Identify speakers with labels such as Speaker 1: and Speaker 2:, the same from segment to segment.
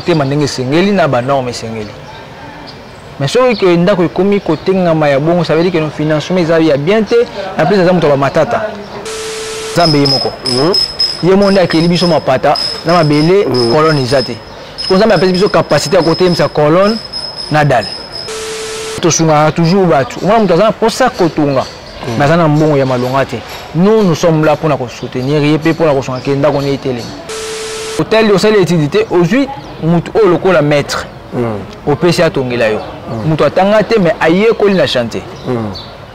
Speaker 1: motema ndenge esengeli na banorme esengeli. Mais soki ke ndako ekomi kotengama ya bongo, ça veut dire que no financement eza ya bien te, en plus eza moto ba matata. Zambe yemoko. Ye monde akeli biso mapata na mabele colonne eza te. Parce que Nzambe apesi biso capacité à côté sa colonne na dalle. To sunga toujours batu. Moi moto azana posa kotunga. Mais azana mbongo ya malonga te. Nous sommes là pour nous soutenir et pour nous soutenir kenda ko netele. Hôtel yo sala étudié aujourd'hui mutu o lokola maître. Au PCA tongela yo. Mutu atanga te mais aye ko na chanter.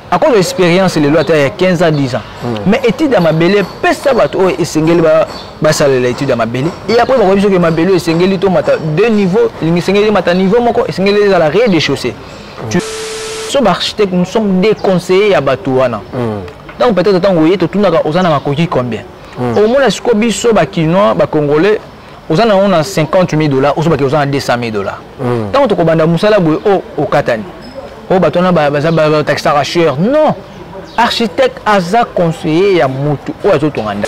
Speaker 1: À cause de l'expérience les lois il y a 15 ans 10 ans. Mais étude à mabele pesa bato o esengeli ba sala l'étude à mabele et après ba biso que mabele esengeli to mata deux niveaux, esengeli mata niveau moko esengeli za la rez-de-chaussée. So architecte nous sommes déconseillés à Batouana. Donc peut-être tant que tu tunaka ozana makoki combien. Au moins la scobiso ba kinois ba congolais ozana on a 50 000 $, ozo ba ki ozana 200 000 $. Tant to kobanda musala boy au katani. Oh batona ba taxe arracheur. Non. Architecte aza conseiller ya mutu o azo tonganda.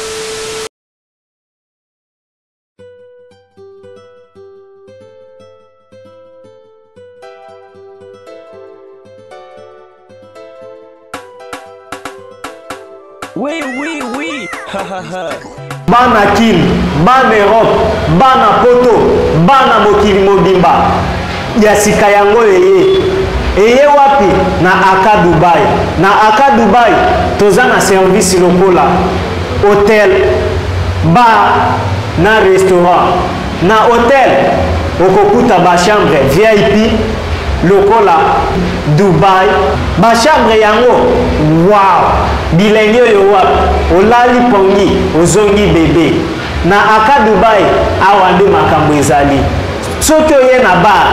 Speaker 2: Oui.
Speaker 3: Bana Kin, Bana Europe, Bana Poto, Bana Mokili Mobimba. Yasika yango eye wapi na Aka Dubai. Na Aka Dubai, toza na service lokola hôtel, bar, na restaurant. Na hôtel, okokuta ba chambre VIP lokola Dubai. Ba chambre yango, wow! Bilenyo yo wapi, olali pongi, ozongi bébé. Na Aka Dubai, awande makambo ezali. Soki oye na bar,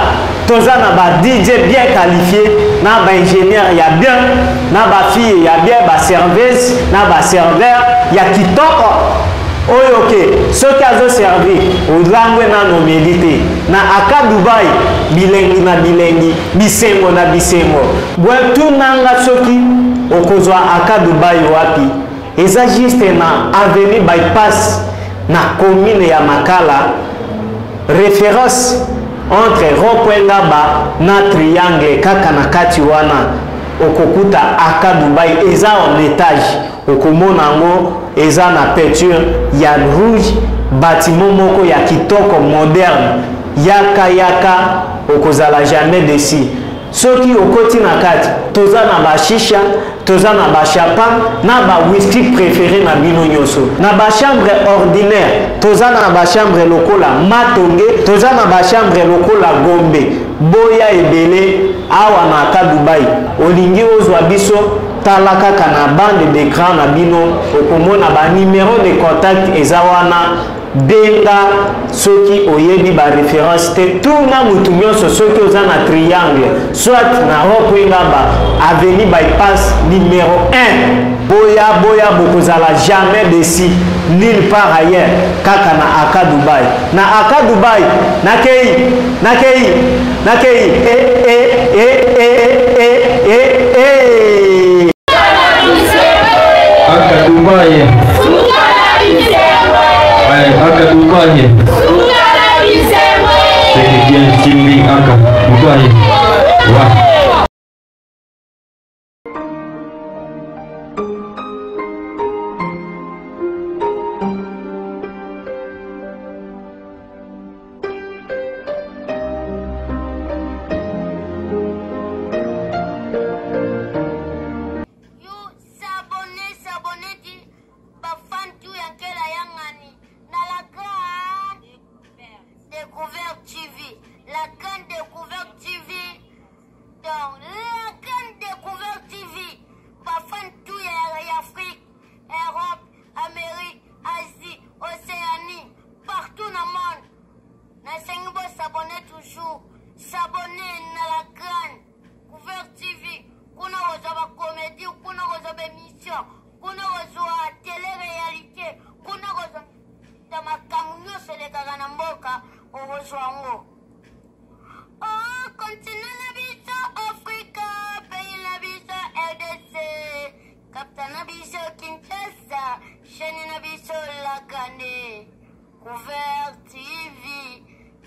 Speaker 3: toza na ba DJ bien qualifié, na ba ingénieur ya bien, na ba fille ya bien, ba serveuse, na ba serveur ya kitoko. Oyoke, soki azo servi, olangwe na no medite. Na Aka Dubai, bilengi na bilengi, bisengo na bisengo. Bwetu nanga soki okozwa Aka Dubai wapi? Eza juste na avenue bypass na commune ya Makala. Référence entre rond-point Ngaba na triangle kaka na kati wana okokuta Aka Dubai eza en étage okomona ngo eza na peinture ya rouge bâtiment moko ya kitoko moderne yaka okozala jamais déçu. Soki okoti na kati toza na ba shisha, toza na ba champagne, na ba whisky préféré na bino nyoso. Na ba chambre ordinaire, toza na ba chambre lokola Matonge, toza na ba chambre lokola Gombe. Boya ebele awa na Aka Dubai. Olingi ozwa biso tala kaka na bande d'écran na bino okomona ba numéro de contact ezawana. Benga soki oyebi ba référence te tuna mutu nyonso soki oza na triangle soit na rond-point Ngaba avenue bypass numéro 1 boya bokozala jamais déçu nulle part ailleurs kaka na Aka Dubai. Na Aka Dubai nakei
Speaker 4: Aka Dubai. Aka Dubai. C'est bien Simbi Aka Dubai. Wow.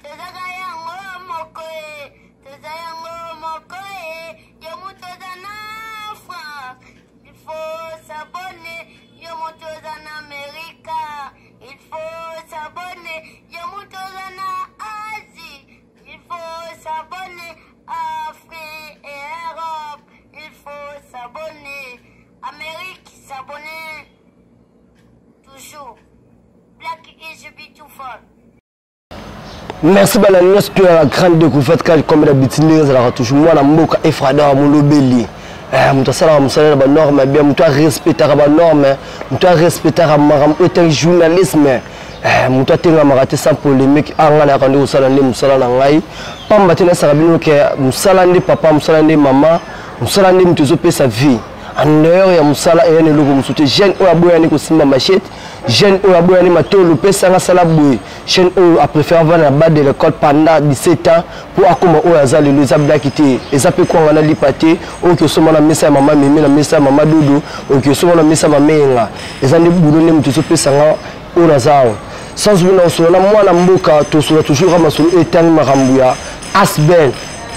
Speaker 5: Il faut s'abonner, yo monte en Amérique. Il faut s'abonner, yo monte en Asie. Il faut s'abonner Afrique et Europe. Il faut s'abonner Amérique, s'abonner toujours. Black is beautiful.
Speaker 6: Merci Balani, c'est la grande découverte comme d'habitude nous allons toujours moi la mboka Efrada Molobeli. Mutu asala musala ba norme bien mutu respecter ba norme mutu respecter maram autant journalisme mutu atenga marate sans polémique anga na kande usala ndi musala na ngai pamba tena sarabino ke musala ndi papa musala ndi mama musala ndi mutu zo pesa vie en dehors ya musala ene loko musute jeune o aboya ni ko simba machette jeune o aboya ni matolo pesa nga sala boy jeune o a préféré avoir la base de l'école pendant 17 ans pour akoma o azali le zabda kité ezape ko ngana lipate o ke soma na mesa mama mimi na mesa mama dodo o ke soma na mesa mamenga ezandi bulo ne mutu so pesa nga o nazao sans oublier na na mwana mboka to so toujours kama so etang makambuya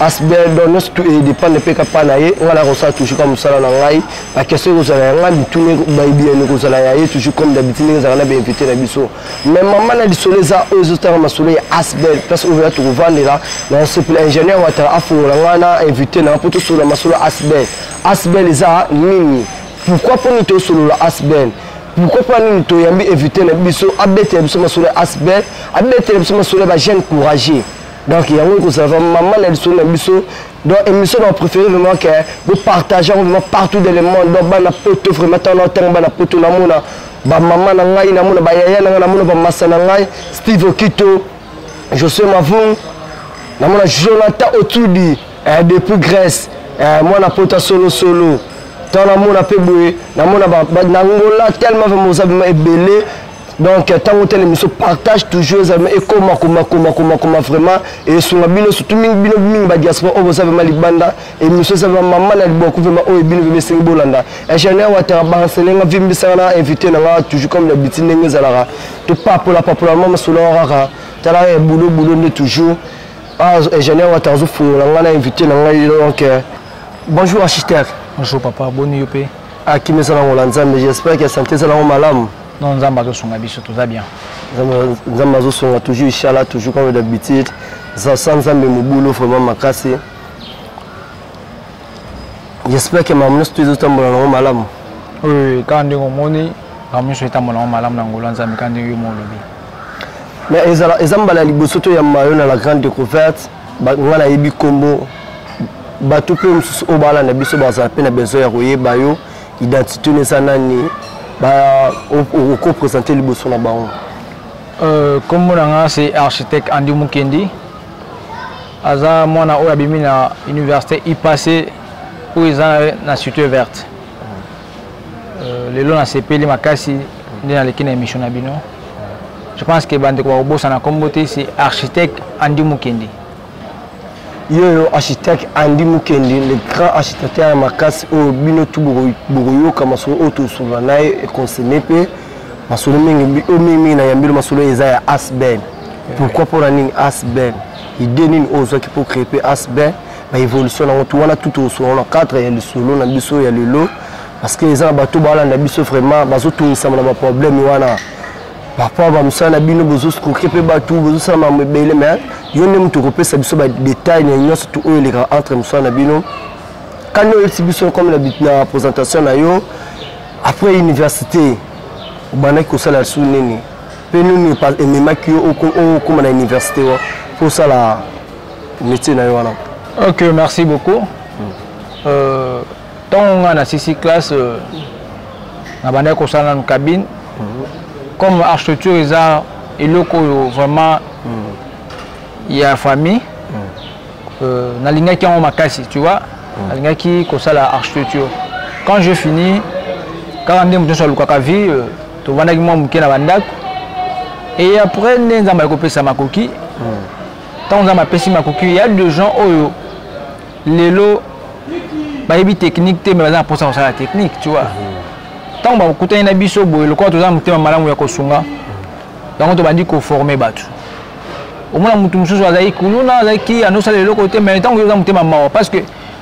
Speaker 6: Asbel donne tout et dépend de peka panaye on la ressort toujours comme ça na ngai la question que ça nga bitune ba bien ko ça la toujours comme d'habitude nous allons bien inviter la biso mais maman na disolé ça aux autres masolo Asbel parce que on va trouver là dans ce plan ingénieur wa ta afu ngana inviter na poto sur la masolo Asbel za nini pourquoi pour nous to solo Asbel pourquoi pas nous to yambi inviter na biso abete biso masolo Asbel abete biso masolo ba jeune courageux. Donc il y a un coup ça va maman elle sur le biso donc émission on préféré vraiment que vous partagez vraiment partout dans le monde donc bana poto vraiment tant longtemps bana poto na mona ba maman na ngai na mona ba yaya na mona ba massa na ngai Steve Okito José Mavung na mona Jonathan Otudi depuis Grèce moi na poto solo tant na mona pebwe na mona ba na ngola tellement vraiment ebelé. Donc, tant que l'émission partage toujours et comment vraiment et sur la bino surtout bino diaspora on vous avez mal banda et monsieur ça va maman la beaucoup vraiment oh bino bino singbolanda et je n'ai pas tabac c'est l'inga vimbi ça na invité na toujours comme d'habitude n'engue zalara tout pas pour la popularité sur l'orara tala boulot ne toujours et je n'ai pas tabac fou na invité na donc bonjour architecte.
Speaker 1: Bonjour papa, bonne nuit.
Speaker 6: À qui me ça na mais j'espère que santé ça na malam.
Speaker 1: Non, nous avons tout va bien.
Speaker 6: Nous avons toujours Inch'Allah, toujours comme d'habitude. Ça sent mon boulot vraiment ma casse. J'espère que ma ministre est tout le malade.
Speaker 1: Oui, quand on est ma ministre est malade,
Speaker 6: mais ils ont la libosoto ya mayo na la grande découverte. On a yebi combo. Bato pe au bala na biso ba za pe na besoin ya koyeba yo identité ne sanani. Au présenter le bosso là-bas.
Speaker 1: Comme c'est architecte Andy Mukendi. Aza mwana oya bimi na université y passé où ils ont la cité verte. Les lois na CP les makasi dans les kina émission na bino. Je pense que bande ko bossa na komboté c'est architecte Andy Mukendi.
Speaker 6: Yo architecte Andy Mukendi, le grand architecte à Makasi au bino tuburuyo kama so auto souvanaï et consommé pe masolo mingi o mimi na yambiro masolo ezaya Asbel. Pourquoi pour la ligne Asbel? Il donne aux qui pour créer Asbel, la évolution na tout wana tout au solo 4 et le solo na biso ya lelo parce que les bateau bala na biso vraiment bazo tout ça na problème wana. Papa va musana bino bozo scroquer pe bateau bozo ça ma mebele mais yo ne mutu kopesa biso ba détail na nyonso tout oyo les entre musana bino quand nous exhibition comme la présentation na yo après université bana ko sala su nini pe nous pas même ki au comme na université pour ça la métier na yo wana.
Speaker 1: OK, merci beaucoup. Tant on a 6 classes na bana ko sala na cabine comme architecture et locaux vraiment il y a famille na linga qui en makasi tu vois na linga qui comme ça la architecture quand je finis quand on est sur le kakavi to vanda ki moi muke na bandako et après ndenza ma kopesa makoki tant on a pesi makoki il y a des gens oyo lelo ba yebi technique te mais baza pour ça la technique tu vois tant ba kutana na biso boye le quoi to za mutema malamu ya kosunga donc to bandi ko former batu omona mutu mususu azali kuluna azalaki anosala eloko te mais ntango oza motema mawa parce que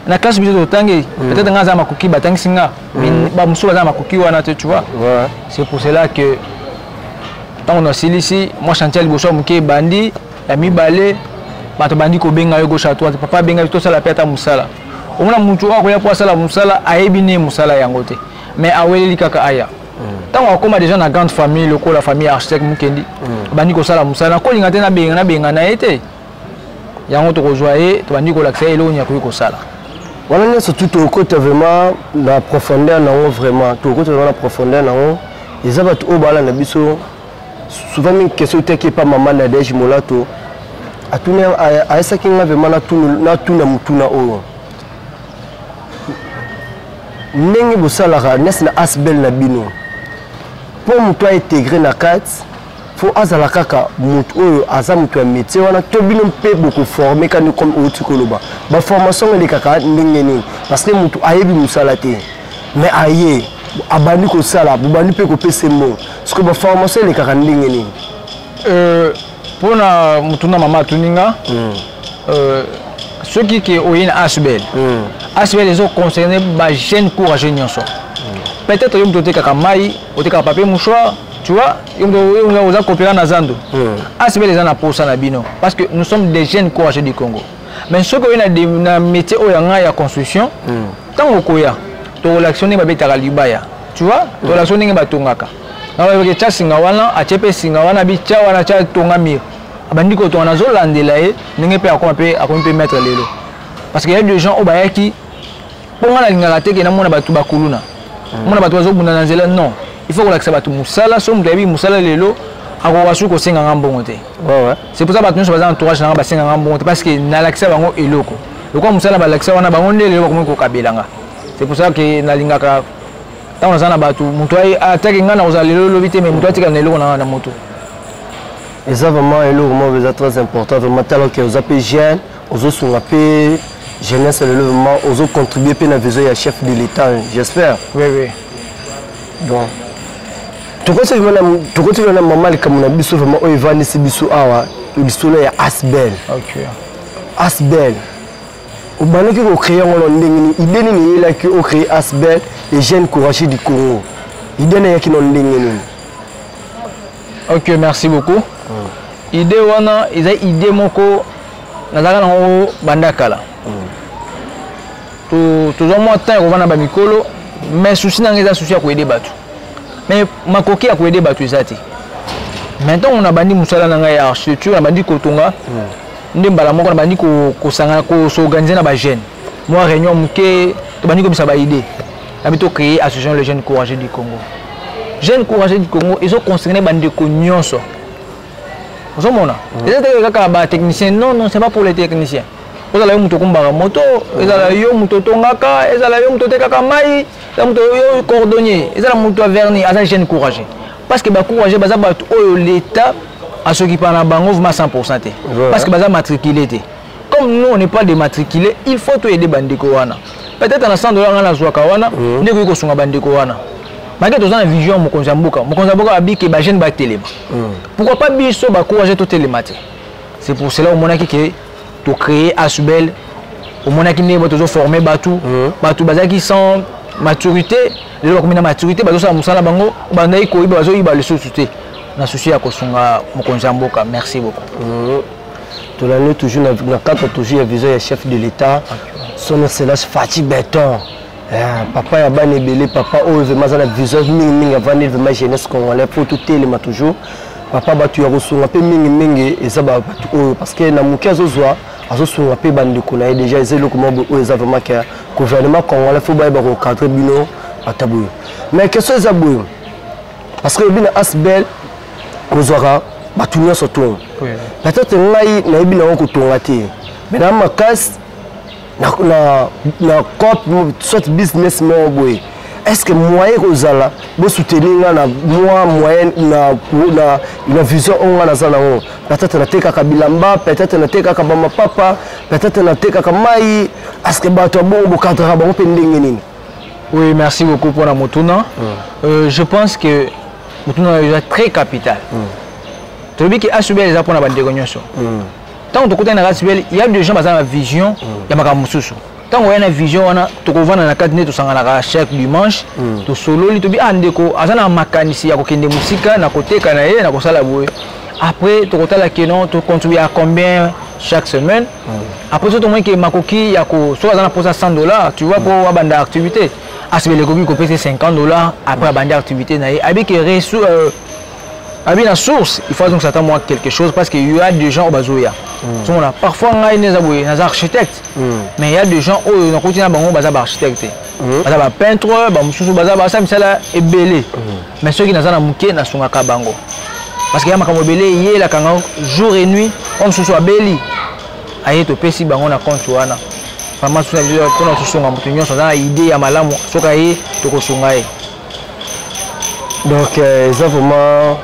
Speaker 1: na classe biso totangi peut-être nga aza makoki batangisi nga bamosusu baza makoki wana te tu vois. C'est pour cela que ntango nasilisi mwa chantier liboso ya moke ebandi ya mibale bato bandi kobenga yo gauche à droite papa benga yo tosala pe ata mosala omona mutu oyo akoya po asala mosala ayebi ne mosala yango te mais aweleli kaka aya ntango akoma déjà na grande famille lokola famille architecte mokendi bandi kosala mosala nakolinga te nabenga na ye te yango tokozwa ye tobandi kolakisa ye eloko nyakoki kosala
Speaker 6: wana nyonso tu tokota vraiment na profondeur nango vraiment tokota vraiment na profondeur nango eza bato oyo bala na biso souvent mingi question teki epa mama Nadège Molato ayesaki nga vraiment natuna mutuna oyo ndenge bosalaka nesi na asbel na bino mpo moto aintégré na kati fo azala kaka moto oyo aza moto ya métier wana to bino mpe bokoforme kani comme outi koloba baformation elekaka ndenge nini parce que moto ayebi mosala te mais aye abandi kosala bobandi mpe kopesa mo soki baformation elekaka ndenge nini
Speaker 1: mpona motuna mama atuninga soki ke oye na asbel asbel ezoconcerne bajeune courageux nyonso peut-être yo moto otekaka mai otekaka papier mouchoir tu vois yo moto oza coopéra na zando asbel eza na posa na bino parce que nous sommes des jeunes courageux du Congo mais soki oye na métier oyo yanga ya construction ntango okoya tolaktion ndenge babetaka libaya tu vois tolaktion ndenge batongaka nabayebake tya singa wana atie mpe singa wana bitya wana tya tonga mire abandi kotonga nazolandela ye ndenge mpe akomi mpe maître lelo parce que y a des gens oyo bayaki mpo nga nalingaka te ke namona bato bakuluna mona bato bazobunda na nzela non il faut kolakisa bato mosala so moto ayebi mosala lelo akoka soki kosenganga mbongo te c'est pour ça bato nyonso baza entourage nanga basenganga mbongo te parce que nalakisa bango eloko lokola mosala balakisa wana bango nde lelo bakomi kokabelanga c'est pour ça que nalingaka ntango naza na bato moto ataki nga na kozala lelo lobi te mais moto atikala na eloko nanga na moto
Speaker 6: eza vraiment eloko moko eza très important vraiment talo ke oza mpe jeune ozosunga mpe jeunesse lelo vraiment ozocontribue mpe na vision ya chef de l'état j'espère
Speaker 1: oui
Speaker 6: bon tokoti vana mama likambo na biso vraiment oyo evandisi biso awa lisolo ya asbel obandaki kocrée yango na ndenge nini ide nini eyelaki ocrée asbel les jeunes courageux du Congo ide na eyaki na ndenge nini
Speaker 1: ok merci beaucoup idée wana eza idée moko nazalaka nango banda kala tozwa mwa temps ya kovanda bamikolo mais souci nanga eza souci ya koyede bato mais makoki ya koyede bato eza te maintenant nabandi mosala na ngai ya architecture nabandi kotonga nde mbala moko nabandi kosangana kosorganize na bajeune mwa réunion moke tobandi komisa baidée nabi tocréer association les jeunes courageux du Congo jeunes courageux du Congo ezoconcerne bandeko nyonso ozomona eza te kaka batechnicien non c'est pas pour les techniciens ezala yo moto okumbaka moto ezala yo moto otongaka ezala yo moto otekaka mai ezala moto yo cordonnier ezala moto ya verni aza jeune courageux parce que bacourageux baza bato oyo l'état asokipa na bango vraiment 100% te parce que baza matriculé te comme nous on n'est pas dématriculé il faut toyede bandeko wana peut-être na $100 nga nazwaka wana nde koki kosunga bandeko wana malgré toza na vision mokonzi ya mboka babiki bajeune batelema pourquoi pas biso bacourageux totelema te c'est pour cela omonaki ke tocréer asbel omonaki ndenge bo tozoforme bato bazalaki sans maturité lelo bakomi na maturité bazosala mosala bango bandaki koyiba bazoyiba lisusu te na souci ya kosunga mokonzi ya mboka merci beaucoup
Speaker 6: tolani toujours na kata toujours ya vision ya chef de l'état son excellence Fati Beton papa ya bana ebele papa oyo vraiment aza na vision mingi avandi vraiment jeunesse congolais po totelema toujours papa bato ya kosunga mpe mingi eza bato oyo parce que na moke azosunga mpe bandeko na ye déjà eza eloko moko oyo eza vraiment ke gouvernement congolais fo bayeba kokadre bino ata boye mais question eza boye parce que oyebi na asbel kozwaka bato nyonso tongo peut-être ngai nayebi nango kotonga te mais na makasi na cop soit business moko boye est-ce que moyen kozala bosoutenir nga na moyen na vision oyo nga naza nango peut-être natekaka bilamba peut-être natekaka bamapapa peut-être natekaka mai est-ce que bato ya bongo bokadraka bango mpe ndenge nini
Speaker 1: oui merci beaucoup pour la motuna je pense que motuna est très capital Tu dis que Asubel les a pour la bande de Gognoso. Tant que tu côté na Asubel, il y a des gens qui ont la vision, il y a makamususu. Tant qu'on a une vision, tu vois dans la carte net, tu sens la chaque dimanche, tu solo, tu dis andeko, azana makanisi, ya kokende musika, na côté kanaye, na kosala boye. Après, tu côté la kenon, tu contribues à combien chaque semaine. Après, tu vois que makoki, ya ko, soit azana posa $100, tu vois pour abanda activité. Asubel les coquilles coupent $50 après abanda activité naye. Avec ressources. Avec la source, il faut donc s'attendre à quelque chose parce qu'il y a des gens au Bazoya. Parfois, il y a des architectes, mais il y a des gens qui ont continué à être architectes. Ils sont peintres, ils sont belés. Mais ceux qui sont en mouké, ils sont en bango. Parce qu'il y a des belés, il y a jour et nuit, on se soit belé. Il y a des gens qui sont en compte. Vraiment, si on a une idée,
Speaker 6: donc, c'est vraiment.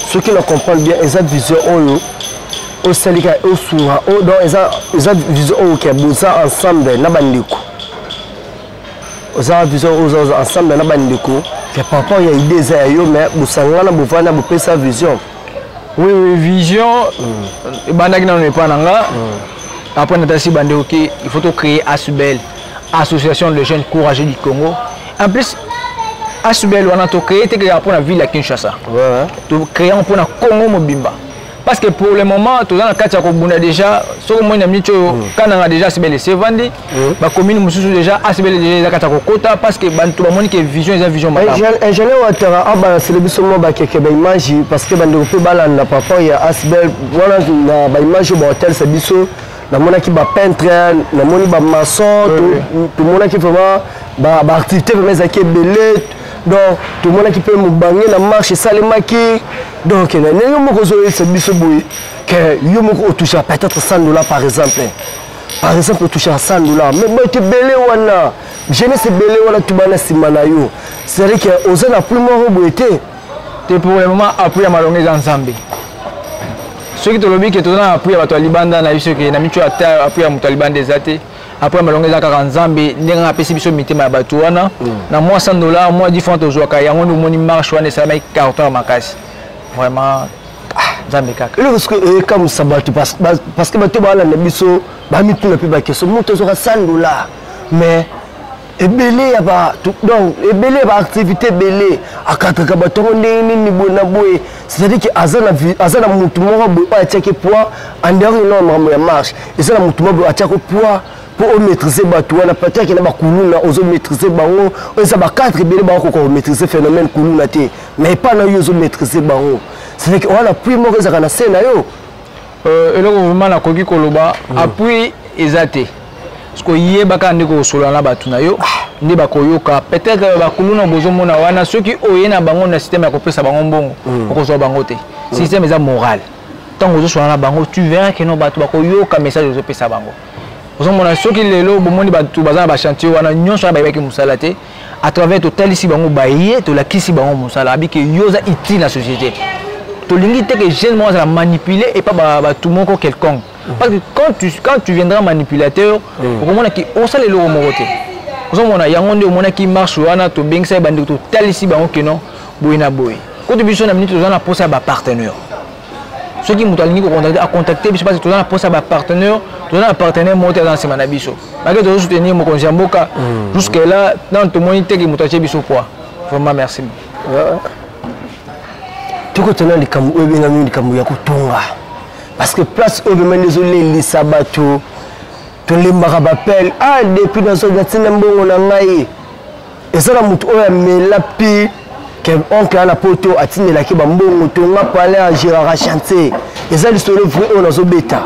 Speaker 6: Ceux qui le comprennent bien, ils ont une vision au Sénégal, au Soura, donc ils ont une vision qui est besoin ensemble, na bandiko. Ils ont une vision ensemble, na bandiko. Que papa il y a idée ça yo, mais busanga na bufana bupe sa vision.
Speaker 1: Oui, vision. Bandaki na pas nanga. Après natasi bandeko qui il faut créer Asubel, association de jeunes courageux du Congo. En plus Asubel, on a créé pour la ville de Kinshasa. Tu créé pour la Congo Mobimba. Parce que pour le moment, tu as déjà, quand on a déjà Asubel c'est vendu, la commune déjà Asubel déjà Kota parce que tout le monde qui vision et vision.
Speaker 6: Ingénieur Ouattara, c'est le bis au qui est image parce que bande peut balanda papa il y a Asubel, voilà la image au hôtel c'est biso. La monde qui va peintre, la monde qui va maçon, tout le monde qui fait vraiment activité vraiment qui est belé. Donc tout le monde qui peut me banger la marche et ça les maquiller. Donc il y a des gens qui sont que toucher peut-être $100 par exemple. Par exemple toucher à $100. Mais tu es belé wana. Je ne sais belé wana tu bana simanayo. C'est-à-dire que aux gens plus mort boité.
Speaker 1: Tu pour le moment appris à malonguer ensemble. Ceux qui te lobby que tu as appris à Talibanda na biso que na mitu ata appris à Talibanda des athées. Après malonguer za ka Nzambe ndenge apesi biso mitema ya bato wana na moi $100 moi 10 francs tozoka yango no moni marche wana ça mai carton makasi vraiment Nzambe kaka
Speaker 6: le parce que comme ça bato parce que bato bala na biso ba mitu na pe ba keso moto zoka $100 mais ebele ya ba donc ebele ba activité belé akataka bato ndenge ni bona boye c'est-à-dire que azana mutu moko boye atiaki poids en dehors non ya marche ezana mutu moko atiaki poids pour maîtriser bato wana peut-être que na bakuluna ozo maîtriser bango oza ba 4 belé ba ko maîtriser phénomène kuluna te mais pas na yo ozo maîtriser bango c'est que wana puis moko ezaka na scène yo
Speaker 1: eloko vraiment na koki koloba appui ezate parce que yebaka ndeko solo na bato na yo ndi bakoyoka peut-être bakuluna bozo mona wana ceux qui oye na bango na système ya kopesa bango mbongo okozwa bango te système eza moral tant ozo solo na bango tu verras que no bato bakoyoka message ozo pesa bango. Vous avez ceux qui lelo bomoni batu bazana ba chantier wana nyonso ba yaki musala te à travers total ici bango baye to la kisi bango musala abiki yoza iti na société to lingi te que jeune moi la manipuler et pas ba tout moko quelconque parce que quand tu viendras manipulateur au moment qui osa lelo morote vous avez yango nde mona qui marche wana to bengsa bandi to tal ici bango que non boina boy quand tu biso na minute to na posa ba partenaire ceux qui m'ont contacté, je sais pas si tu as un partenaire, tu as un partenaire monté dans ce manabiso. Malgré tout, soutenir mon conseiller Mboka, jusque là, dans ton moniteur qui m'a touché biso poids. Vraiment merci.
Speaker 6: Tu connais les camous, les camous, yakutunga. Parce que place où les désolé les sabato, tu les marabapel, ah depuis dans ce gâteau n'embongo nangai. Et ça la moutou mais la pi. Oncle à la poteau a tenu la kibambongo tonga parler à Gérard chanter et ça le solo vrai on a zo beta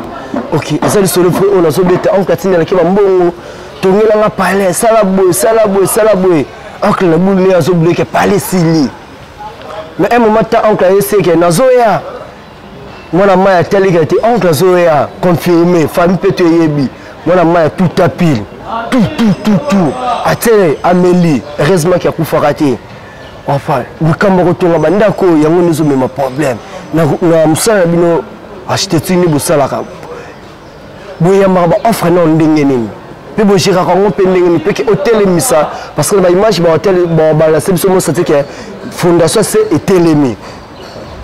Speaker 6: ok et ça le solo vrai on a zo beta oncle a tenu la kibambongo tonga la parler salaboy oncle na boule a zo bloquer parler sili mais un moment ta oncle a essayé que nazoya mwana maya teligate oncle zoya confirmé famille peut yebi mwana maya tout à pile tout atele Amélie heureusement qu'il a kufa raté. Enfin, le Cameroun a bandako yango nizo mema problème. Na musala bino acheter tini busala ka. Boya maba offre non ndenge nini. Pe bo jira ka ngo pendenge ni pe ke hôtel misa parce que ba image ba hôtel ba la sebiso mo c'était que fondation c'est etelemi.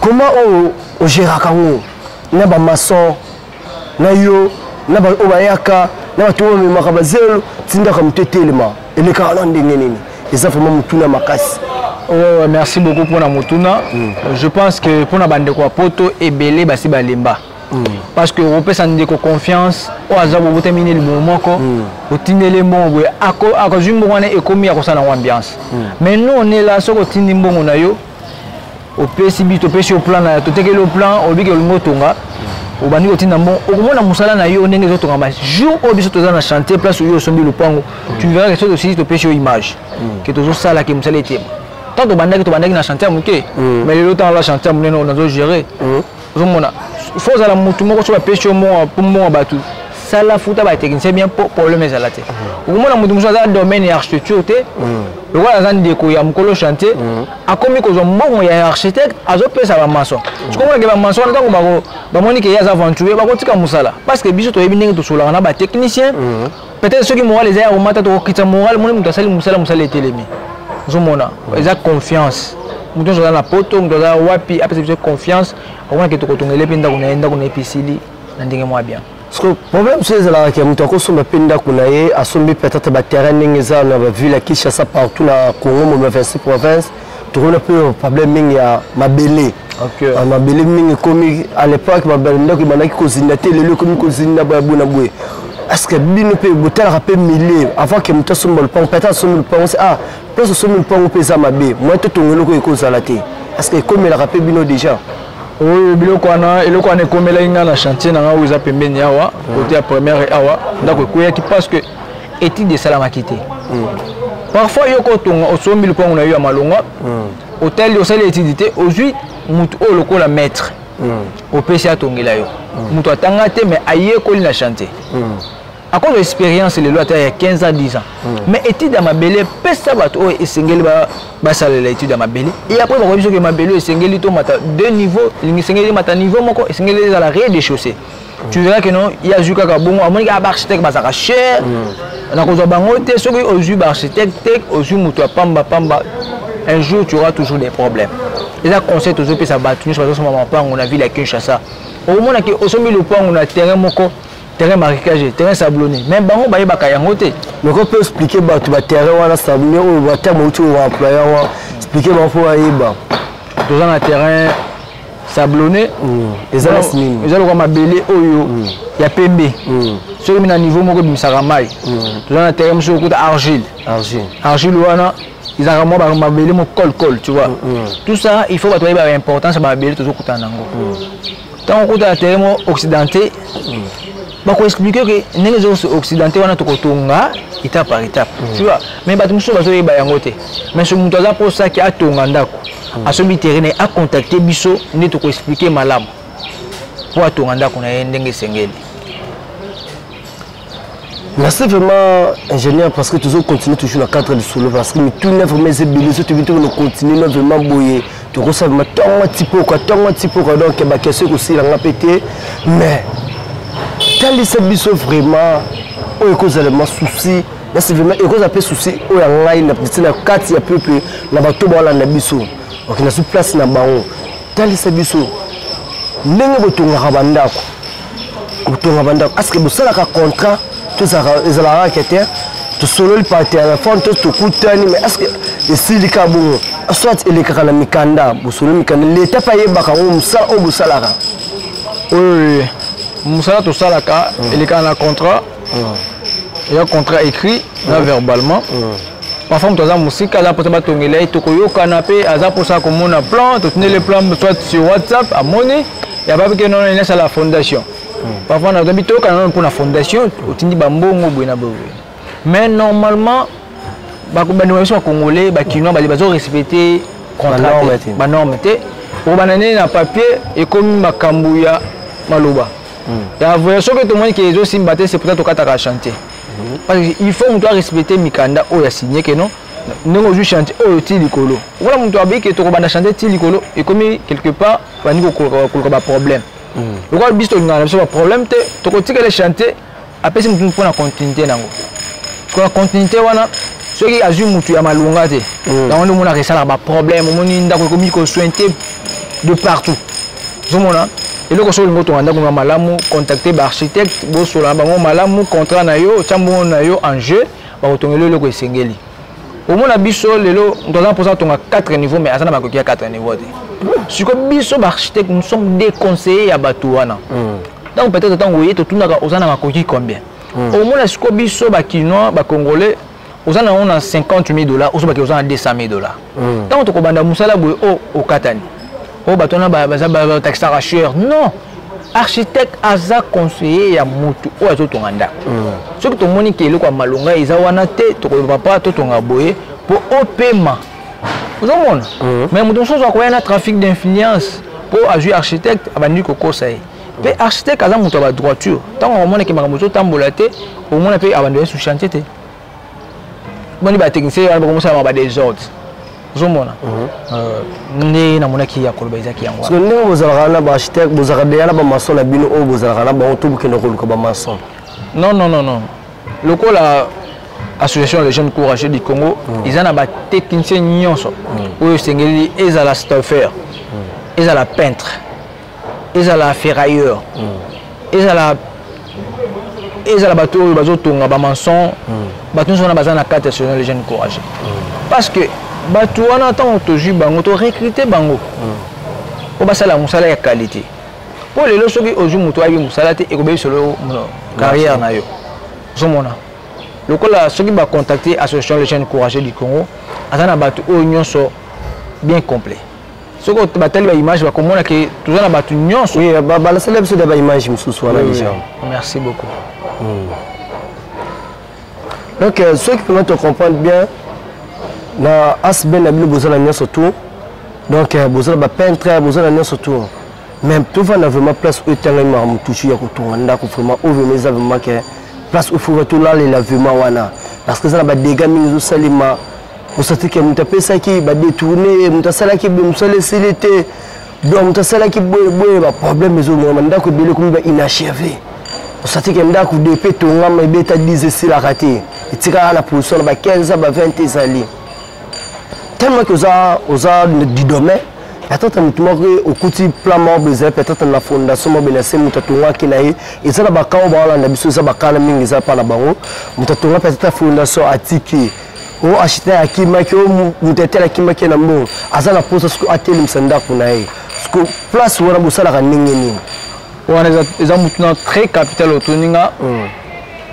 Speaker 6: comment on gère kango na ba maçon na yo na ba obayaka na bato o memaka bazelo tinda comme tetelema et le carton ndenge nini et ça vraiment mutuna makasi.
Speaker 1: Oh, merci beaucoup pour la mutuna. Je pense que pour na bande ko poto ebele basi balemba. Parce que on peut s'en dire confiance au hasard vous terminer le moment ko au tinele mbongo ako jumbo wana ekomi ya kosana ambiance. Mais nous on est là sur au tindi mbongo na yo au PCB to pesi au plan na to teke le plan au bike le motonga au bandi ko tinda mbongo au mona musala na yo ndenge zo tonga ma jour au biso to za na chanter place où yo sombi le pango tu verras que c'est aussi to pesi au image que to zo sala ke musala était tant to bandaki na chanter muke mais le temps la chanter muneno on zo gérer zo mona il faut que mutu moko so ba pesi au mo pour mo batu sala futa ba technicien bien problème les alate au mona mutu muso za domaine architecture te le roi azan déco ya mukolo chanter a komi ko zo mbongo ya architecte azo pesa ba maçon tu comprends que ba maçon ntango ba moni que ya aventure ba ko tika musala parce que biso to yebi ndenge to sola na ba technicien peut-être ceux qui moral les a au mata to kita moral moni mutu sali musala etelemi zo mona ils ont confiance mutu zo na poto mutu za wapi après c'est confiance au moins que to kotongele pinda kunaenda kuna episili na ndenge mwa bien.
Speaker 6: Parce que le problème c'est que mutu akosomba pinda kunaye asombi peut-être ba terrain ndenge za na ba ville Kinshasa partout na Congo mo 26 provinces to on a peu problème mingi ya mabele. OK. Mabele mingi komi à l'époque mabele ndako banaki kozinda te lelo komi kozinda ba bona boye. Est-ce que bino pe botel rappel millier avant que mutu somba le pont peut-être somba le pont c'est ah place somba le pont pesa mabe moi to tongelo ko ekozala te. Est-ce que comme le rappel bino déjà
Speaker 1: oui, biloko wana eloko wana ekomela inga na chantier na nga oza pembeni awa côté ya première awa ndako koyaki parce que étude de salamaki te parfois yoko tonga osombi lupango na yo ya malonga hôtel osali étude te ozwi mutu oyo lokola maître opesi atongela yo mutu atanga te mais ayekoli na chantier à cause de l'expérience les lois il y a 15 ans 10 ans mais étude à mabele pesa bato o esengeli ba salela étude à mabele et après ba kobiso ke mabele esengeli to mata deux niveaux esengeli mata niveau moko esengeli za la rez-de-chaussée tu verras que non il y a juka ka bongo amoni ka architecte ba saka cher na ko zo bango te soki ozu ba architecte ozu mutu pamba un jour tu auras toujours des problèmes et ça conseil toujours pesa bato ni so ba so mama pango na ville ya Kinshasa au moins que osomi le pango na terrain moko terrain marécagé, terrain sablonné. Même bango baye bakayango te.
Speaker 6: Mais on peut expliquer ba tu ba terrain wana sablonné ou ba terme tu ou employeur wa expliquer ba fo ayeba.
Speaker 1: Dans un terrain sablonné,
Speaker 6: les ala sinini.
Speaker 1: Les ala ko mabele oyo ya pembe. Sur le niveau moko bimisaka mai. Dans un terrain monsieur ko argile. Argile wana ils ont vraiment ba mabele mo col tu vois. Tout ça il faut ba to ba importance ba mabele toujours kutana ngo. Tant ko ta terrain occidental bah quoi expliquer que les occidentaux on a tout kotonga étape par étape tu vois mais bah tout ça bazo yeba yango te mais ce mutu za pour ça qui a tonga ndako a sobi terrain a contacter biso ne to ko expliquer malamu pour tonga ndako na ndenge sengeli.
Speaker 6: Merci vraiment ingénieur parce que toujours continue toujours dans le cadre du solo parce que tout neuf mais c'est bien tu veux nous continuer non vraiment boyer tu reçois ma tonga tipo donc bah qu'est-ce que c'est la pété mais talisa biso vraiment o cause de souci là c'est vraiment cause appel souci o ya ngai na petite kati ya peuple na bato ba na biso ok na sous place na bango talisa biso ndenge botonga bandako est-ce que bosala ka contrat tout ça ezala raqueter to solo le parti à la fin to kutani mais est-ce que le silika bon soit il est na mikanda bosolo mikanda l'état paye baka o musala o bosalaka
Speaker 1: oui musala to salaka il est en contrat il y a un contrat écrit là verbalement parfois on a musique là pour batongela to koyo canapé aza pour ça comme on a plan to tenir les plans soit sur WhatsApp à monnaie il y a pas que non il est à la fondation parfois on a habité quand on pour la fondation otindi bambongo bwena bwe mais normalement ba ko bandi so congolais ba kinois ba bazo respecter contrat ba norme te pour banane na papier et comme makambu ya maloba ya voyage que tout le monde qui est aussi mbaté c'est peut-être au kataka chanter parce qu'il faut on doit respecter mikanda o ya signé que non nous on chanter o ti likolo voilà on doit bien que to banda chanter ti likolo et comme quelque part bani ko ba problème le quoi bisto ngana so problème te to ko tikele chanter après si on pour la continuité nango ko la continuité wana ceux qui azu mutu ya malunga te dans on mona resala ba problème on moni ndako ko mi ko sointé de partout. Zomona et le conseil ngoto anda ko malamu contacter ba architecte bo sola bango malamu contrat na yo chambo na yo en jeu ba kotongelo le ko esengeli. Au moins biso lelo dans un pourcent tonga 4 niveaux mais asana ba ko 4 niveaux. Si ko biso ba architecte nous sommes déconseillés ya batuana. Donc peut-être tant voyez tout na ozana ba ko combien. Au moins si ko biso ba kinois ba congolais ozana on a $50,000 oso ba ki ozana $200,000. Donc to ko banda musala boy au katani. Oh, bah, taxe arracheur. Non. Architecte, aza conseiller ya mutu. Oh, azo tonganda. Ce que ton monique est le quoi malonga, ils ont wana te, to papa, to tonga boye, pour au paiement. Vous avez mais mon chose, quoi, un trafic d'influence pour agir architecte, abandi koko ça y. Mais architecte, aza mutu ba droiture. Tant au monde qui m'a mutu tambolate, au monde peut abandonner sous chantier te. Bon, ba technicien, on va commencer à avoir des ordres. Zomona ne na mona ki ya koloba izaki yango
Speaker 6: so ndenge bozalaka na ba architecte bozalaka deya na ba maçon na bino o bozalaka na ba to bukende koluka ba maçon
Speaker 1: non le ko la association des jeunes courageux du Congo ils ont ba technicien nyonso oyo sengeli ezala stoffer ezala peintre ezala ferrailleur ezala bato oyo bazotonga ba maçon bato sona bazana carte nationale des jeunes courageux parce que bato wana tant otoji bango to recruter bango po basala musala ya qualité po lelo soki oju muto ayi musala te ekobe solo carrière na yo zomona lokola soki ba contacter association les jeunes courageux du Congo azana bato o nyonso bien complet soko batali ba image ba komona ke tozana bato nyonso
Speaker 6: oui ba la célèbre so de ba image mususu wana déjà
Speaker 1: merci beaucoup
Speaker 6: donc ceux qui peuvent te comprendre bien na asben na bilo bozala nyonso tout donc bozala ba peintre bozala nyonso tout même tout va na vraiment place où tanga ma mutuchu ya kutonga ndako vraiment au vraiment ça vraiment que place où faut tout là les lavement wana parce que ça na ba dégâts mingi zo salima osati ke mutapesa ki ba détourner mutasala ki musale silité donc mutasala ki boye ba problème zo mo ndako bele comme ba inachevé osati ke ndako de petonga ma beta 10 si la raté etika la position ba 15 ba 20 ezali tellement que oza du domaine peut-être mutumo au kuti plan mort besoin peut-être la fondation mo benase mutatonga kinaye ezala bakao ba wala na biso za bakala mingi za pa na bango mutatonga peut-être fondation atiki o acheter akima ki o mutetela akima ki na mbo azala posa siko ateli msanda kuna ye siko place wana bosala ka ningeni
Speaker 1: wana eza mutuna très capital otoninga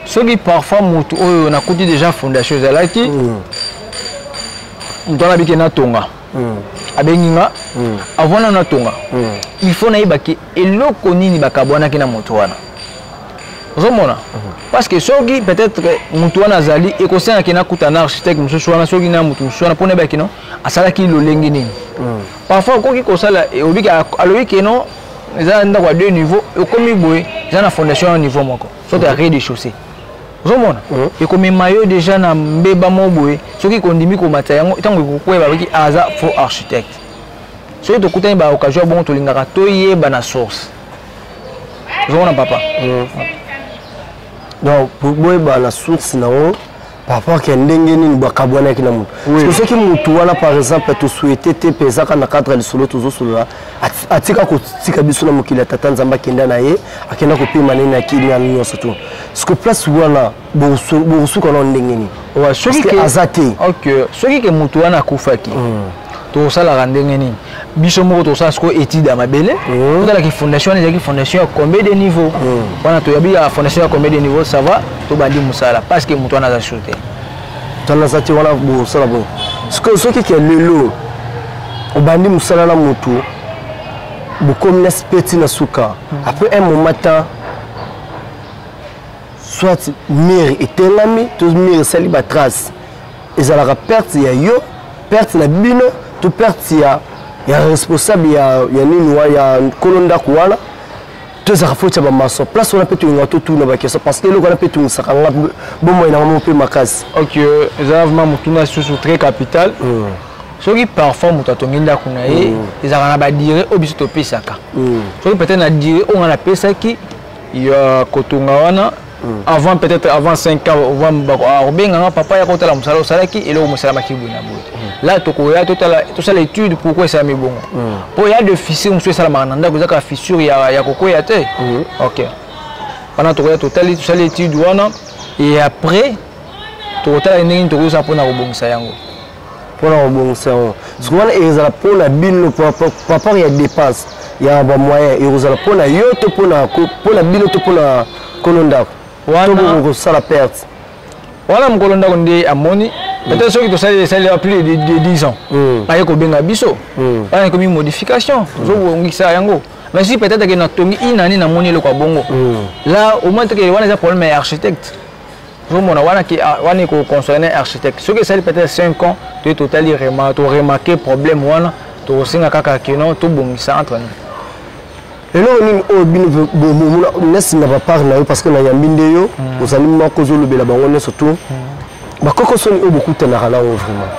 Speaker 1: soki parfois mutu oyo na kuti déjà fondation ezalaki mutana biki na tonga abenginga avant na tonga il faut na ibaki eloko nini bakabwana kina mutu wana zomona parce que soki peut-être mutu wana zali ekosana kina kutana architecte mususu wana soki na mutu wana pona baki no asala ki lolengi nini parfois koki kosala obiki alobi keno eza ndako à 2 niveaux ekomi boye eza na fondation à niveau moko soki à rez-de-chaussée zomona ekomi mayo déjà na mbeba moboye soki kondimi ko mata yango tango kokweba baki aza faux architecte soki tokutani ba occasion bon tolingaka toyeba na source zomona papa
Speaker 6: donc pour boyeba na source na o par rapport que ndenge nini bakabwana kina mutu parce que soki mutu wana par exemple to souhaiter te pesa kana cadre le solo tozo solo atika ko tika biso na mokili tata nzamba kenda na ye akenda ko pima nini akili na nyonso to ce que place wana bosu kono ndenge nini
Speaker 1: wa soki ke
Speaker 6: azate
Speaker 1: OK soki ke mutu wana kufaki to sala ndenge nini biso moko to sala ko étude à mabele to la ki fondation ezaki fondation combien de niveaux wana to yabi fondation combien de niveaux ça va to bandi musala parce que mutu wana za shooter
Speaker 6: tala zati wana bo sala bo ce que soki ke lelo obandi musala na mutu bukomi na speti na suka après un moment temps soit mire etengami to mire sali ba trace ezalaka perte ya yo perte na bino to perte ya responsable ya nini wa ya kolonda kuwana to za faute ba maso place on a petu ngato tout na ba question parce que le on a petu sakanga bomo ina mo pe makasi
Speaker 1: OK ezavement mutuna sous très capital soki parfois mutu atonginda kuna ye ezaka na ba dire obiso to pesaka soki peut-être na dire on a pesaki ya kotonga wana avant peut-être avant 5 ans avant obenga papa ya kotala musala osalaki et le musala makibuna bote là tout ça l'étude pourquoi ça mis bon pour il y a de fissures monsieur ça la mananda vous avez fissure il y a coco il y a té OK pendant tout ça l'étude wana et après total ndenge to ça pour na rebongisa yango
Speaker 6: pour na rebongisa ce qu'on est ça pour la bille pour rapport il y a dépense il y a un moyen et vous allez pour la yoto pour la bille pour la kolonda wana ça la perte
Speaker 1: voilà mon kolonda ndé amoni peut-être ceux qui ça plus de 10 ans aye ko benga biso ana ko mi modification zo ngisa yango mais si peut-être que na tongi inani na moni le kwa bongo là au moins que wana za problème architecte on a concerné architecte. Ce que c'est peut-être 5 ans, tu as totalement remarqué problème wana, tu as aussi kaka kino, tu bon ça entre nous.
Speaker 6: Et là on n'est pas parler parce que na yambinde yo, vous allez moi cause le bela bango surtout. Ba koko son beaucoup tenara là vraiment.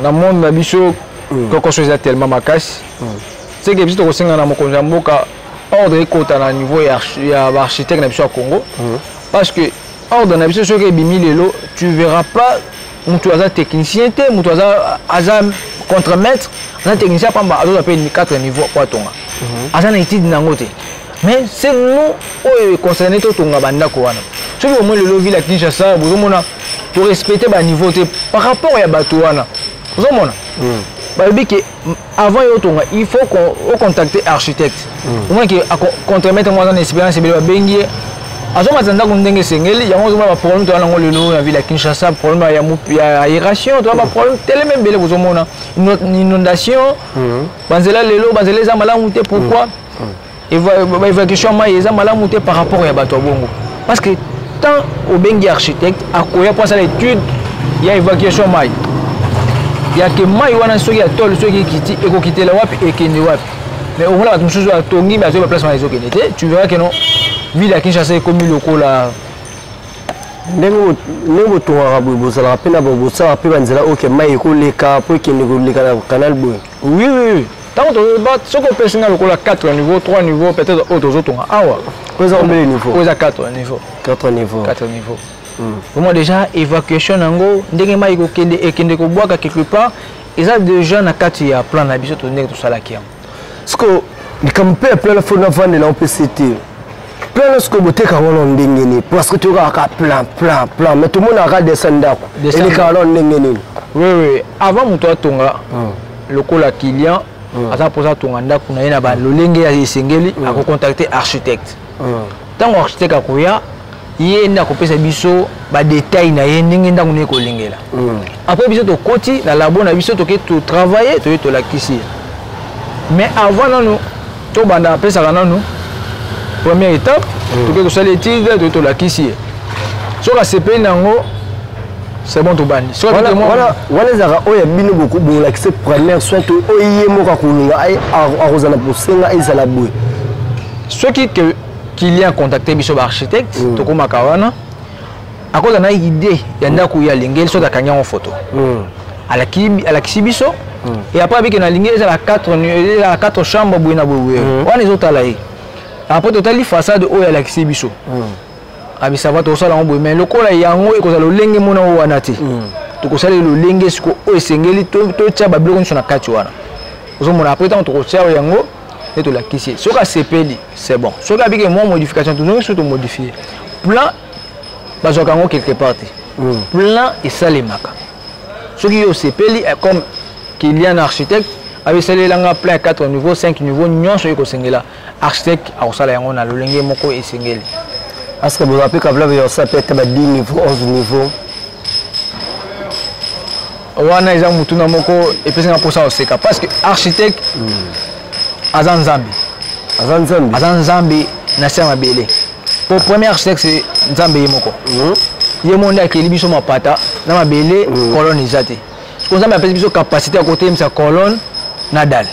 Speaker 1: Na monde na biso koko chose tellement makasi. C'est que biso to singa na mokonza mboka ordre kota na niveau ya architecte na biso au Congo. Parce que hors de l'habitude, ce qui est bimilelo, tu ne verras pas où tu as un technicien, où tu as un contre-maître, un technicien, pas mal, on appelle 4 niveaux pour ton. Azan étude nangote. Mais c'est nous qui concernés tout ton banda koana. Ce qui au moins le lobby la Kinshasa, vous avez pour respecter le niveau par rapport à Batouana. Vous avez que avant il faut qu'on contacte l'architecte. Au moins que contre-maître moi en expérience c'est bien bengier. Azo matanda kundenge sengeli yango zoma ba problème to nango lelo na ville ya Kinshasa problème ya aération to ba problème tellement même bele bozomona inondation banzela lelo banzela za malamu te pourquoi évacuation mai za malamu te par rapport ya bato bongo parce que tant au bengi architecte akoya pour ça l'étude ya évacuation mai ya ke mai wana soki ya tol soki kiti eko kitela wapi ekende wapi mais on voit la même chose à tongi mais à place ma réseau kenete tu verras que non ville à Kinshasa est comme le cola.
Speaker 6: Nengo to arabu bozala pena bobosa pe banzela OK mai ko leka po ki nego leka na canal boy.
Speaker 1: Oui. Tant que bat ce que personnel ko la 4 niveaux, 3 niveaux peut-être autres autres. Ah ouais.
Speaker 6: Quoi ça combien de niveaux?
Speaker 1: Quoi ça 4 niveaux.
Speaker 6: 4 niveaux.
Speaker 1: 4 niveaux. Pour moi déjà évacuation nango ndenge mai ko kende ko boaka quelque part, ils ont déjà na kati ya plan na biso to ndenge to sala kiam.
Speaker 6: Ce que ni comme peu plein la fona vendre na OPCT. Plein de ce que vous avez parce que tu as plein mais tout le monde a descendu et les carons
Speaker 1: oui avant mon toi tonga le cola client à poser tonga ndako na yena ba lolenge ya sengeli a contacter architecte tant architecte akoya ye ndako pesa biso ba détail na ye ndenge ndako ne ko lingela après biso to koti na labo na biso to ke to travailler to la kisi mais avant nous to banda pesa kana nous première étape, tu peux faire l'étude de la kissier. Sur la CP, c'est bon, tu bannis.
Speaker 6: Voilà, les Arabes, il y a bien beaucoup de l'accès première, soit tu as un
Speaker 1: ceux qui ont contacté Bishop architecte, Toko Makawana, à cause d'une idée, il y en a qui ont l'ingé, soit à Kanya en photo. À la Kibiso, et après, avec une ligne, il y a 4 chambres, on les autres là. Après total façade o ya lakisi biso abi ça va to sala ngbo mais lokola yango e ko za lolenge mona o wana te to ko sala lolenge siko o esengeli to tia ba biloko na kati wana ozo mona après tant to ko tia yango et to lakisi soka sepeli c'est bon soka bike mo modification to nous to modifier plan bazoka ngo quelque part plan et salemaka soki yo sepeli comme qu'il y a un architecte avec celle là plein 4 niveaux 5 niveaux nyonso eko sengela architecte a osala yango na lolenge moko esengeli
Speaker 6: est-ce que vous rappelez que vous avez ça peut-être 10 niveaux 11 niveaux
Speaker 1: wana eza mutuna moko et puis c'est pour ça oseka parce que architecte azan zambi na sema belé pour premier architecte c'est zambi moko yemonda akeli biso mapata na mabele colonne izate parce que ça m'appelle biso capacité à côté sa colonne Nadal.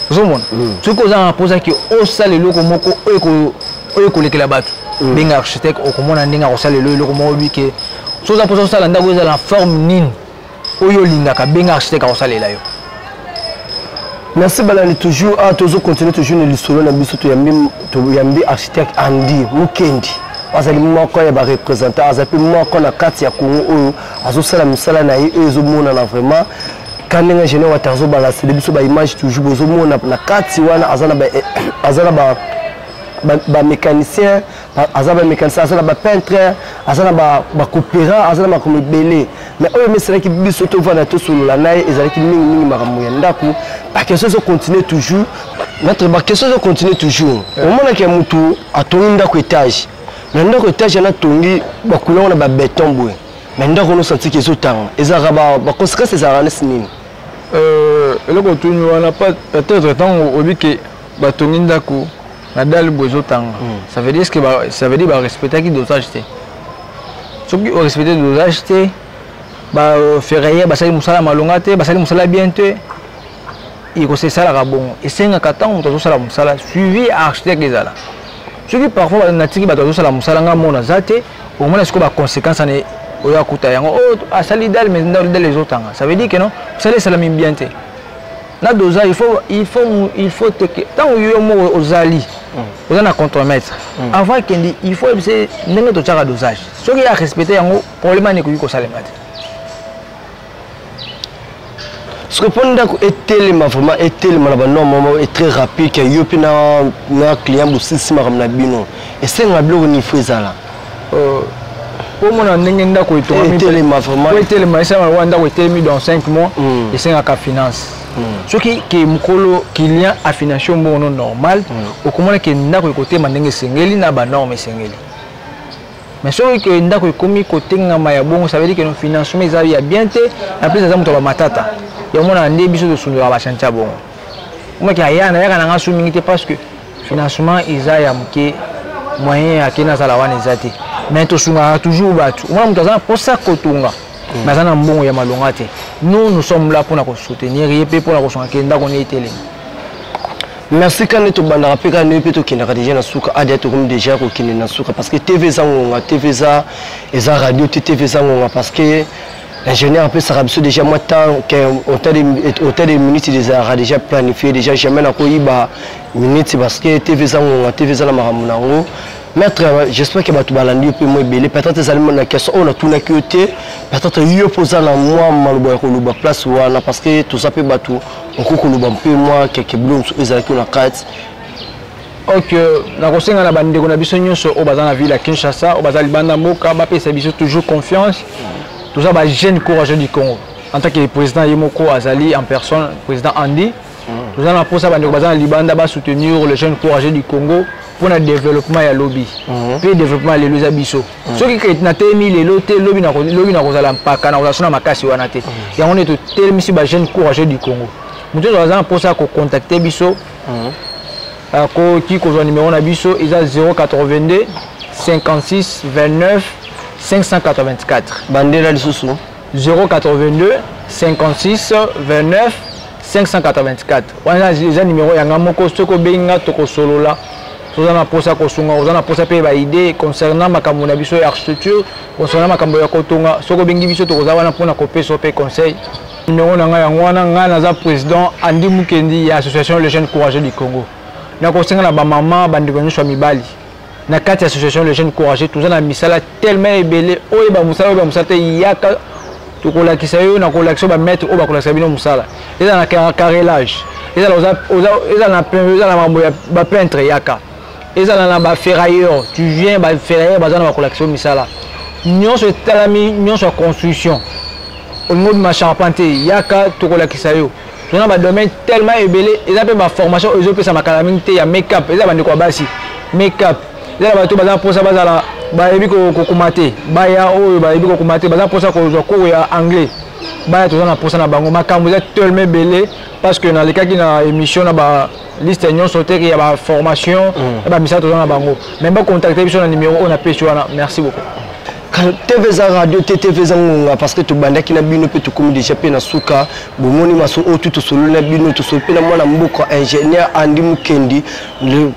Speaker 1: Vous voyez, ce que vous avez posé que au salle le moko eko lekela batu. Benga architecte au comment ndinga au salle le moko lui que so za posa sala ndako za la forme nini. Oyo linga ka benga architecte au salle là yo.
Speaker 6: Merci balani toujours à toujours continuer toujours le solo na biso to yambi architecte Andy Mukendi. azali moko ya ba représentant azapi moko na kati ya Congo oyo azosala misala na ye ezomona na vraiment quand les ingénieurs ont balancé des images toujours besoin na kati wana azana ba mécanicien azana mécanicien azana ba peintre azana ba coopérant azana ba comme belé mais eux mais c'est qui biso to vana to solo la naï ezali ki mingi makambo ya ndako ba question se continue toujours notre ba question se continue toujours au moment que mutu atongi ndako étage na ndako étage na tongi ba couleur na ba béton boue mais ndako no senti que zotanga ezara ba conséquences ezara nini
Speaker 1: eloko tuni wana peut-être tant obi que batongi ndako na dali bozotanga ça veut dire que ça veut dire ba respecter qui dosage té soki o respecter dosage té ba ferrailler ba sali musala malonga té ba sali musala bien té il ko c'est ça la bon et c'est un katango moto sala musala suivi architecte ezala soki parfois na tiki ba sala musala nga mona zate au moins est-ce que ba conséquences ne oya kuta yango oh asali dal mais dans les autres ça veut dire que non ça les salami bien té na dosage il faut te tant yo mo ozali on a contre-maître avant qu'il il faut c'est ndenge to tchaka dosage ce qui a respecté yango problème ne ko salema té
Speaker 6: ce que pendant que etelema vraiment etelema na normalement est très rapide que yo pina na client bosisi makamna bino et c'est ngablo ni fezala
Speaker 1: pour mon ndenge ndako etonga
Speaker 6: etelema vraiment
Speaker 1: etelema ça wanda ko etelemi dans 5 mois et c'est ngaka finance ce qui mukolo client a financé bon normal au comment que ndako côté mandenge sengeli na ba norme sengeli mais ce que ndako komi côté ngama ya bon ça veut dire que nos financement ils a bien té en plus ça muto ba matata ya mona ndé biso de sundu ba chantia bon moi qui aya na ya kana ngasu mingi parce que financement ils a ya mke moyen akena sala wana ezate mais to sunga toujours batu moi muto za pour ça kotunga mais ça na mbongo ya malonga té nous sommes là pour nous soutenir et pour nous soutenir ndako ne télé.
Speaker 6: Merci quand tu banda rappel quand nous peut kinaka déjà na suka adia to comme déjà ko kinena suka parce que TV zangonga TV za eza radio TV zangonga parce que l'ingénieur peut ça rabso déjà moi tant que autant de minutes déjà planifié déjà jamais na ko yiba minutes parce que TV zangonga TV za la maramunango. Maître, j'espère que tu vas l'année peu moins belé. Peut-être que ça la question on a tout n'accueilli. Peut-être que yo posa la moi malboy ko luba place wana parce que tout ça peut battu. On ko luba peu moi quelques bloums sur les na carte.
Speaker 1: OK, na kosenga na bande ko na biso nyonso o bazana ville à Kinshasa, o bazali banda moka ba pesa biso toujours confiance. Tout ça ba jeune courageux du Congo. En tant que président Yemoko Azali en personne, président Andy. Tout ça na posa bande ko bazana libanda ba soutenir le jeune courageux du Congo. Pour le développement ya lobby puis développement les lois abisso ceux qui na temi les lotés lobby na kozala mpaka na kozala makasi wana te ya on est tellement si ba jeune courageux du Congo mutu za pour ça ko contacter biso ko ki ko numéro na biso isa 082 56 29 584
Speaker 6: bandela lisusu
Speaker 1: 082 56 29 584 wana isa numéro ya ngamoko soko benga to ko solola. Vous avez posé vous avez posé des idées concernant ma biso architecture, concernant ma ya kotonga, soko bengi biso to kozala pour na kopé sopé conseil. Numéro na nga ngwana nga na président Andy Mukendi ya association les jeunes courageux du Congo. Na kosenga na ba maman bandeko nyoswa mibali. Na kati association les jeunes courageux tout ça na misala tellement ebelé oyo ba musala te yaka to kolakisa yo na kolakisa ba mettre o ba kolakisa bino musala. Eza na carrelage. Eza na mambo ya ba peintre yaka. Et ça dans la ferrailleur, tu viens bah ferrailleur bazana ba collection misala. Nyon se talami, nyon se construction. Au niveau de ma charpentier, yaka to kolakisa yo. Tona ba domaine tellement ébélé, et ça peut ma formation, eux peut ça ma calamité ya make-up, et ça ba ndeko basi. Make-up. Et ça ba to bazana pour ça bazala ba ebi ko komate. Ba ya o ba ebi ko komate, bazana pour ça ko ya anglais. Ba to na pour ça na bango makambo tellement ébélé parce que dans les cas qui na émission na ba liste union sauter il y a la formation et bah message dans la bango même pas contacter sur le numéro on a payé merci beaucoup
Speaker 6: quand TV za radio TV za ngonga parce que to banda ki na bino pe to komi déjà pe na suka bomoni maso o tout solo na bino to solo pe na mwana mboko ingénieur Andy Mukendi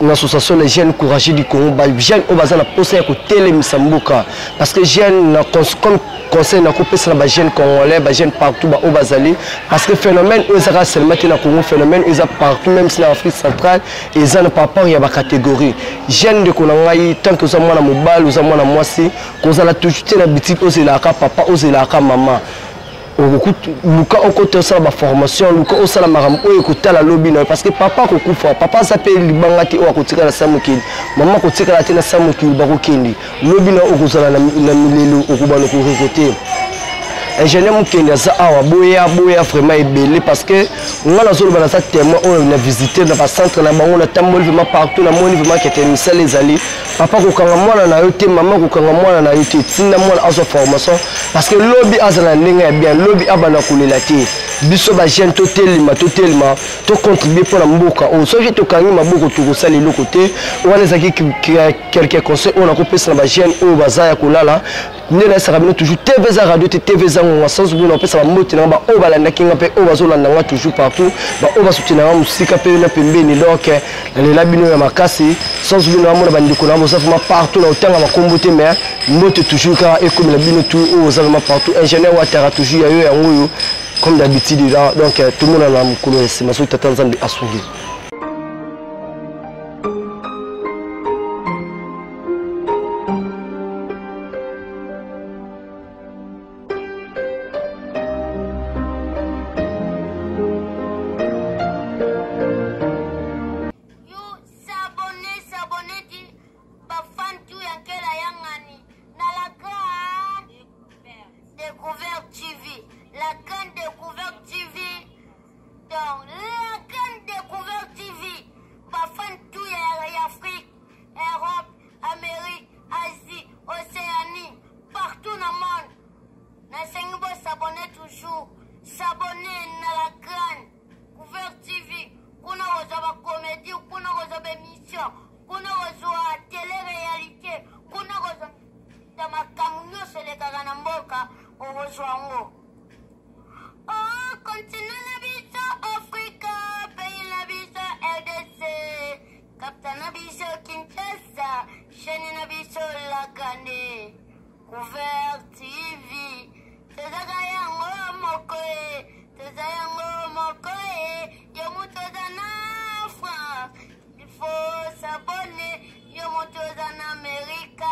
Speaker 6: l'association les jeunes courageux du Congo ba jeune o bazana posa ya ko telemisa mboka parce que jeune na comme conseil na kopesa na jeune congolais ba jeune partout ba obazali parce que phénomène ezaka seulement na Congo phénomène eza partout même si na Afrique centrale eza na papa ya ba catégorie jeune de konangai tant que ça mwana mobile oza mwana mwasi kozala toujours na bitiki ozela ka papa ozela ka maman luka okote osala ba formation luka osala makambo oyo kotala lobi na parce que papa kokufa papa s'appelle libanga ti o kotika na samukili maman kotika na samukili ba kokendi lobi na okozala na milelo okubana ko regretter ingénieur mukende aza awa boya vraiment ebele parce que nga na zolo bana sa témoin oyo na visiter na ba centre na bango na tamboli vraiment partout na moni vraiment que était misala ezali papa kokanga mwana na yo te maman kokanga mwana na yo te tinda mwana azo formation parce que lobby azala ndenge ya bien lobby abana kolela te biso ba jeune totelima to contribuer pour la mboka o so je to kangi maboko to kosala eloko te wana ezaki quelques conseils on a kopesa na ba jeune o bazaya kolala ndena saka bino toujours TV za radio te TV za ngwa sans bino pesa ba mbote na ba o balanda kinga pe o bazolanda ngwa toujours partout ba o basoutina ba musika pe na pembeni donc la bino ya makasi sans bino amona bandiko na bosa vraiment partout na otanga makombo te mais mbote toujours ka et comme la bino tout o vraiment partout ingénieur wa terra toujours ya yo ya ngoyo comme d'habitude là donc tout le monde a la mukolo c'est maso tatanza de asungi.
Speaker 5: S'abonner à la grande Couvert TV, kuna wazaba comédie, kuna wazaba émission, kuna wazaba télé-réalité, kuna wazaba makamyo sele kaganamboka owozwango. Oh, continue la biso Africa, pays la biso RDC, Captain la biso Kinshasa, chaîne la biso la grande Couvert TV. Tezayango mokoe, Yomutozana France. Il faut s'abonner, Yomutozana Amérique.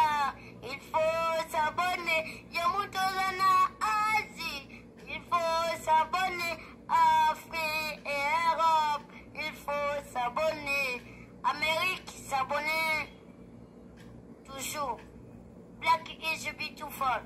Speaker 5: Il faut s'abonner, Yomutozana Asie. Il faut s'abonner, Afrique et Europe. Il faut s'abonner, Amérique s'abonner toujours. Black is beautiful.